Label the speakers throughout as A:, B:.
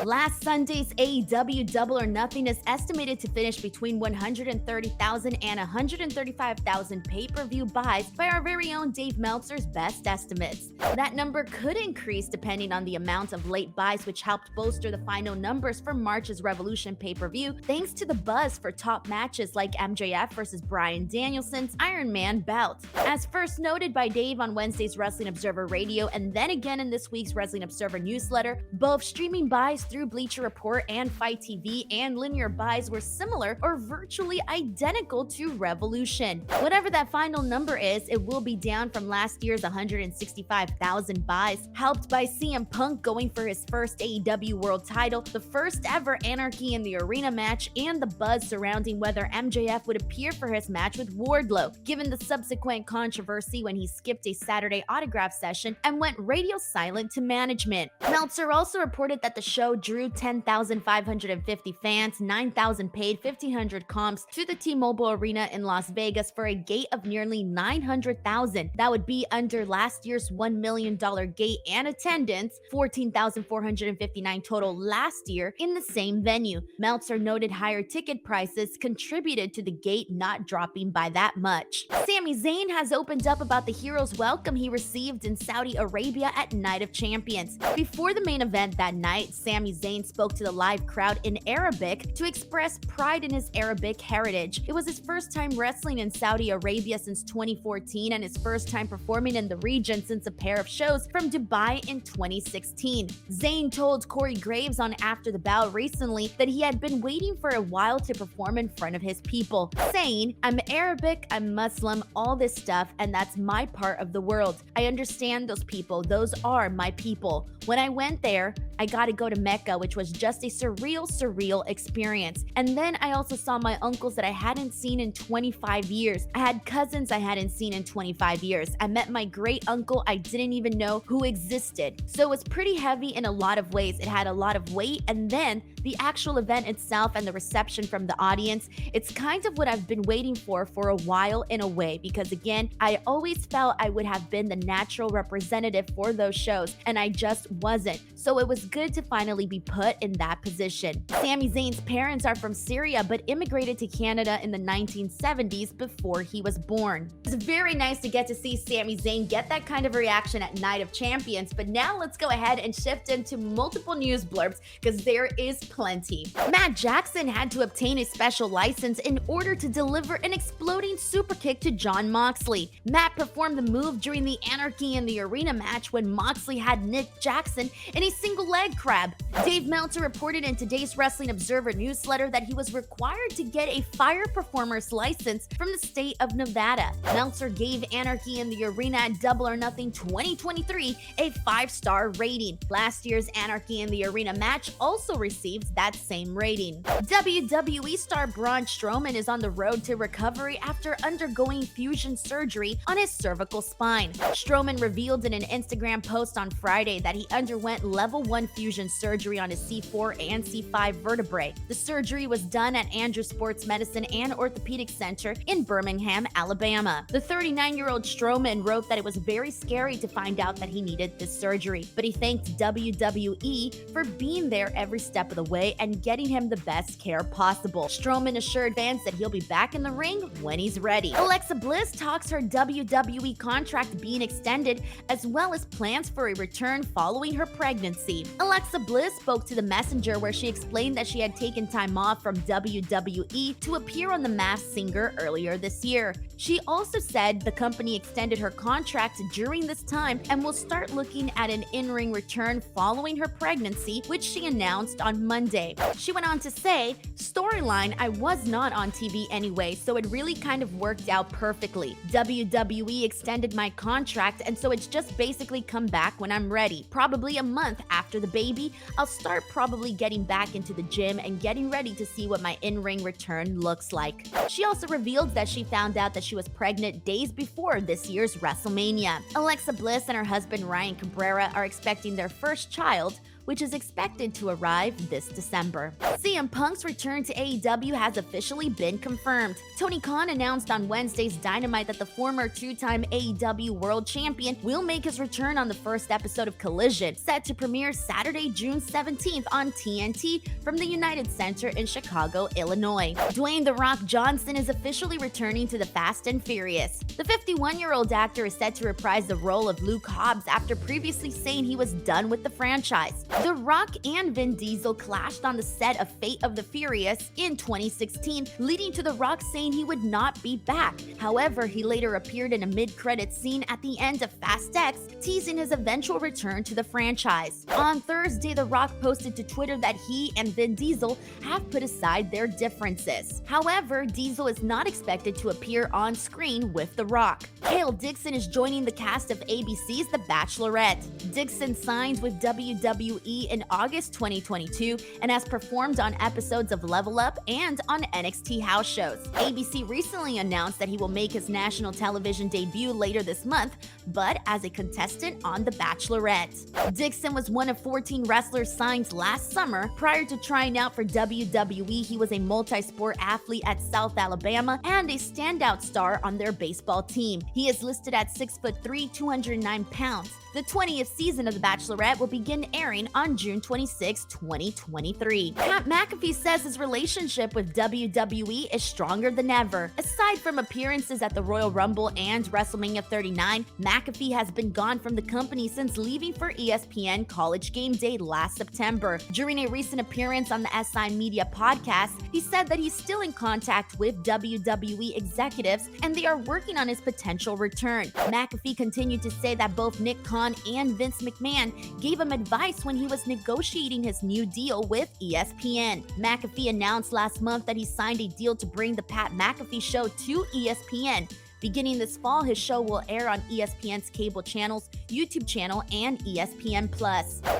A: Last Sunday's AEW Double or Nothing is estimated to finish between 130,000 and 135,000 pay-per-view buys by our very own Dave Meltzer's best estimates. That number could increase depending on the amount of late buys, which helped bolster the final numbers for March's Revolution pay-per-view thanks to the buzz for top matches like MJF versus Bryan Danielson's Iron Man belt. As first noted by Dave on Wednesday's Wrestling Observer Radio and then again in this week's Wrestling Observer newsletter, both streaming buys through Bleacher Report and Fight TV and linear buys were similar or virtually identical to Revolution. Whatever that final number is, it will be down from last year's 165,000 buys, helped by CM Punk going for his first AEW World title, the first ever Anarchy in the Arena match, and the buzz surrounding whether MJF would appear for his match with Wardlow, given the subsequent controversy when he skipped a Saturday autograph session and went radio silent to management. Meltzer also reported that the show drew 10,550 fans, 9,000 paid, 1,500 comps to the T-Mobile Arena in Las Vegas for a gate of nearly 900,000. That would be under last year's $1 million gate and attendance, 14,459 total last year in the same venue. Meltzer noted higher ticket prices contributed to the gate not dropping by that much. Sami Zayn has opened up about the hero's welcome he received in Saudi Arabia at Night of Champions. Before the main event that night, Sami Zayn spoke to the live crowd in Arabic to express pride in his Arabic heritage. It was his first time wrestling in Saudi Arabia since 2014 and his first time performing in the region since a pair of shows from Dubai in 2016. Zayn told Corey Graves on After the Bout recently that he had been waiting for a while to perform in front of his people, saying, "I'm Arabic, I'm Muslim, all this stuff, and that's my part of the world. I understand those people, those are my people. When I went there, I got to go to Mecca, which was just a surreal experience. And then I also saw my uncles that I hadn't seen in 25 years. I had cousins I hadn't seen in 25 years. I met my great uncle I didn't even know who existed." So it was pretty heavy in a lot of ways. It had a lot of weight, and then the actual event itself and the reception from the audience, it's kind of what I've been waiting for a while in a way, because again, I always felt I would have been the natural representative for those shows, and I just wasn't. So it was good to finally be put in that position. Sami Zayn's parents are from Syria but immigrated to Canada in the 1970s before he was born. It's very nice to get to see Sami Zayn get that kind of reaction at Night of Champions, but now let's go ahead and shift into multiple news blurbs because there is plenty. Matt Jackson had to obtain a special license in order to deliver an exploding super kick to Jon Moxley. Matt performed the move during the Anarchy in the Arena match when Moxley had Nick Jackson in a single leg crab. Dave Meltzer reported in today's Wrestling Observer newsletter that he was required to get a fire performer's license from the state of Nevada. Meltzer gave Anarchy in the Arena at Double or Nothing 2023 a 5-star rating. Last year's Anarchy in the Arena match also received that same rating. WWE star Braun Strowman is on the road to recovery after undergoing fusion surgery on his cervical spine. Strowman revealed in an Instagram post on Friday that he underwent level 1 fusion surgery on his C4 and C5 vertebrae. The surgery was done at Andrews Sports Medicine and Orthopedic Center in Birmingham, Alabama. The 39-year-old Strowman wrote that it was very scary to find out that he needed this surgery, but he thanked WWE for being there every step of the way and getting him the best care possible. Strowman assured fans that he'll be back in the ring when he's ready. Alexa Bliss talks her WWE contract being extended, as well as plans for a return following her pregnancy. Alexa Bliss spoke to The Messenger where she explained that she had taken time off from WWE to appear on The Masked Singer earlier this year. She also said the company extended her contract during this time and will start looking at an in-ring return following her pregnancy, which she announced on Monday. She went on to say, "Storyline, I was not on TV anyway, so it really kind of worked out perfectly. WWE extended my contract, and so it's just basically come back when I'm ready. Probably a month after the baby, I'll start probably getting back into the gym and getting ready to see what my in-ring return looks like." She also revealed that she found out that she was pregnant days before this year's WrestleMania. Alexa Bliss and her husband Ryan Cabrera are expecting their first child, which is expected to arrive this December. CM Punk's return to AEW has officially been confirmed. Tony Khan announced on Wednesday's Dynamite that the former two-time AEW World Champion will make his return on the first episode of Collision, set to premiere Saturday, June 17th on TNT from the United Center in Chicago, Illinois. Dwayne "The Rock" Johnson is officially returning to the Fast and Furious. The 51-year-old actor is set to reprise the role of Luke Hobbs after previously saying he was done with the franchise. The Rock and Vin Diesel clashed on the set of Fate of the Furious in 2016, leading to The Rock saying he would not be back. However, he later appeared in a mid-credits scene at the end of Fast X, teasing his eventual return to the franchise. On Thursday, The Rock posted to Twitter that he and Vin Diesel have put aside their differences. However, Diesel is not expected to appear on screen with The Rock. Kale Dixon is joining the cast of ABC's The Bachelorette. Dixon signed with WWE in August 2022 and has performed on episodes of Level Up and on NXT house shows. ABC recently announced that he will make his national television debut later this month, but as a contestant on The Bachelorette. Dixon was one of 14 wrestlers signed last summer. Prior to trying out for WWE, he was a multi-sport athlete at South Alabama and a standout star on their baseball team. He is listed at 6'3", 209 pounds. The 20th season of The Bachelorette will begin airing on June 26, 2023. Pat McAfee says his relationship with WWE is stronger than ever. Aside from appearances at the Royal Rumble and WrestleMania 39, McAfee has been gone from the company since leaving for ESPN College Game Day last September. During a recent appearance on the SI Media podcast, he said that he's still in contact with WWE executives and they are working on his potential return. McAfee continued to say that both Nick Khan and Vince McMahon gave him advice when he was negotiating his new deal with ESPN. McAfee announced last month that he signed a deal to bring the Pat McAfee Show to ESPN. Beginning this fall, his show will air on ESPN's cable channels, YouTube channel, and ESPN+.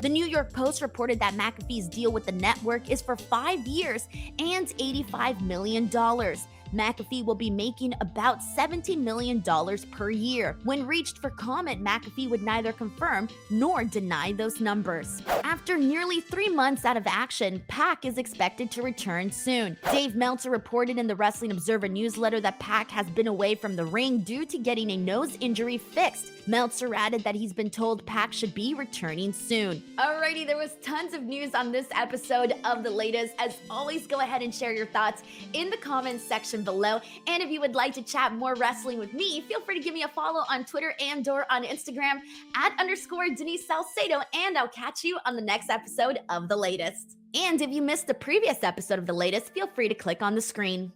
A: The New York Post reported that McAfee's deal with the network is for 5 years and $85 million. McAfee will be making about $70 million per year. When reached for comment, McAfee would neither confirm nor deny those numbers. After nearly 3 months out of action, Pac is expected to return soon. Dave Meltzer reported in the Wrestling Observer newsletter that Pac has been away from the ring due to getting a nose injury fixed. Meltzer added that he's been told Pac should be returning soon. Alrighty, there was tons of news on this episode of The Latest. As always, go ahead and share your thoughts in the comments section below. And if you would like to chat more wrestling with me, feel free to give me a follow on Twitter and/or on Instagram @_Denise Salcedo, and I'll catch you on the next episode of The Latest. And if you missed the previous episode of The Latest, feel free to click on the screen.